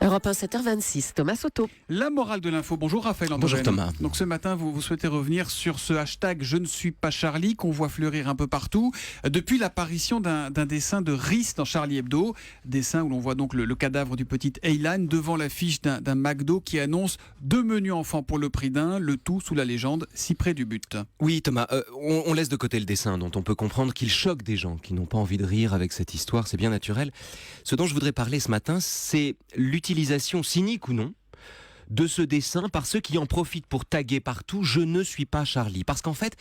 Europe 1, 7h26, Thomas Soto. La morale de l'info. Bonjour Raphaël Antoven. Bonjour Thomas. Donc ce matin, vous souhaitez revenir sur ce hashtag Je ne suis pas Charlie qu'on voit fleurir un peu partout depuis l'apparition d'un dessin de Rhys dans Charlie Hebdo. Dessin où l'on voit donc le cadavre du petit Aylan devant l'affiche d'un McDo qui annonce 2 menus enfants pour le prix d'un, le tout sous la légende si près du but. Oui Thomas, on laisse de côté le dessin dont on peut comprendre qu'il choque des gens qui n'ont pas envie de rire avec cette histoire, c'est bien naturel. Ce dont je voudrais parler ce matin, c'est l'utilisation, cynique ou non, de ce dessin par ceux qui en profitent pour taguer partout « Je ne suis pas Charlie ». Parce qu'en fait,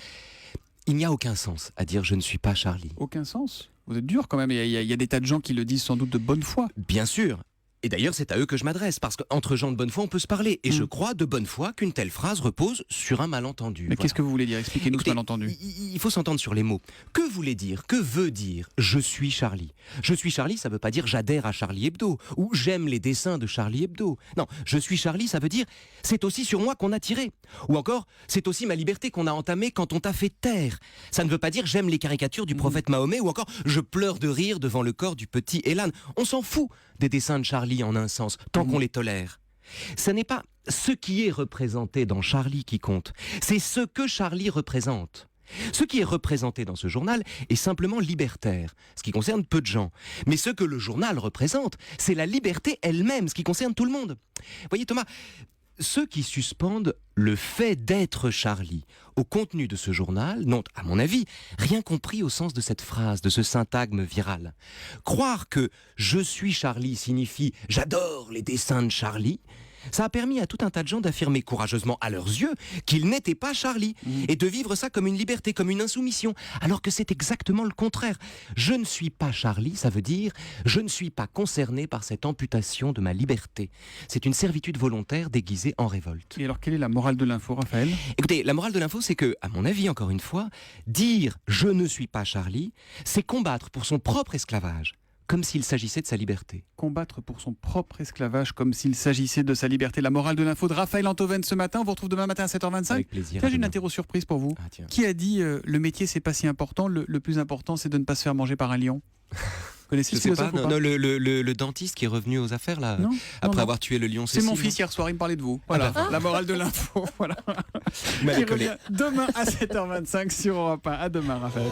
il n'y a aucun sens à dire « Je ne suis pas Charlie ». Aucun sens ? Vous êtes dur quand même, il y a des tas de gens qui le disent sans doute de bonne foi. Bien sûr. Et d'ailleurs, c'est à eux que je m'adresse, parce qu'entre gens de bonne foi, on peut se parler. Et je crois de bonne foi qu'une telle phrase repose sur un malentendu. Mais Voilà. qu'est-ce que vous voulez dire ? Expliquez-nous ce Écoutez, malentendu. Il faut s'entendre sur les mots. Que voulait dire, que veut dire « Je suis Charlie ». Je suis Charlie, ça veut pas dire « j'adhère à Charlie Hebdo » ou « j'aime les dessins de Charlie Hebdo ». Non, « Je suis Charlie », ça veut dire « c'est aussi sur moi qu'on a tiré ». Ou encore « c'est aussi ma liberté qu'on a entamée quand on t'a fait taire ». Ça ne veut pas dire « j'aime les caricatures du prophète Mahomet » ou encore « je pleure de rire devant le corps du petit Aylan ». On s'en fout des dessins de Charlie en un sens, tant qu'on les tolère. Ce n'est pas ce qui est représenté dans Charlie qui compte, c'est ce que Charlie représente. Ce qui est représenté dans ce journal est simplement libertaire, ce qui concerne peu de gens. Mais ce que le journal représente, c'est la liberté elle-même, ce qui concerne tout le monde. Voyez Thomas, ceux qui suspendent le fait d'être Charlie au contenu de ce journal n'ont, à mon avis, rien compris au sens de cette phrase, de ce syntagme viral. Croire que « je suis Charlie » signifie « j'adore les dessins de Charlie », ça a permis à tout un tas de gens d'affirmer courageusement à leurs yeux qu'ils n'étaient pas Charlie et de vivre ça comme une liberté, comme une insoumission, alors que c'est exactement le contraire. Je ne suis pas Charlie, ça veut dire je ne suis pas concerné par cette amputation de ma liberté. C'est une servitude volontaire déguisée en révolte. Et alors quelle est la morale de l'info, Raphaël ? Écoutez, la morale de l'info, c'est que, à mon avis, encore une fois, dire « je ne suis pas Charlie », c'est combattre pour son propre esclavage, comme s'il s'agissait de sa liberté. Combattre pour son propre esclavage comme s'il s'agissait de sa liberté. La morale de l'info de Raphaël Antoven ce matin. On vous retrouve demain matin à 7h25. Avec plaisir. Tiens, j'ai une interro surprise pour vous. Ah, tiens. Qui a dit le métier c'est pas si important, le plus important c'est de ne pas se faire manger par un lion ? Vous connaissez Je ce sais pas, philosophe ou non, le dentiste qui est revenu aux affaires là, Non, après non. avoir tué le lion C'est Cécile. mon fils hier soir, il me parlait de vous. Voilà, la morale de l'info. Voilà. Vous m'avez Qui collé. revient demain à 7h25 sur Europe 1. À demain, Raphaël.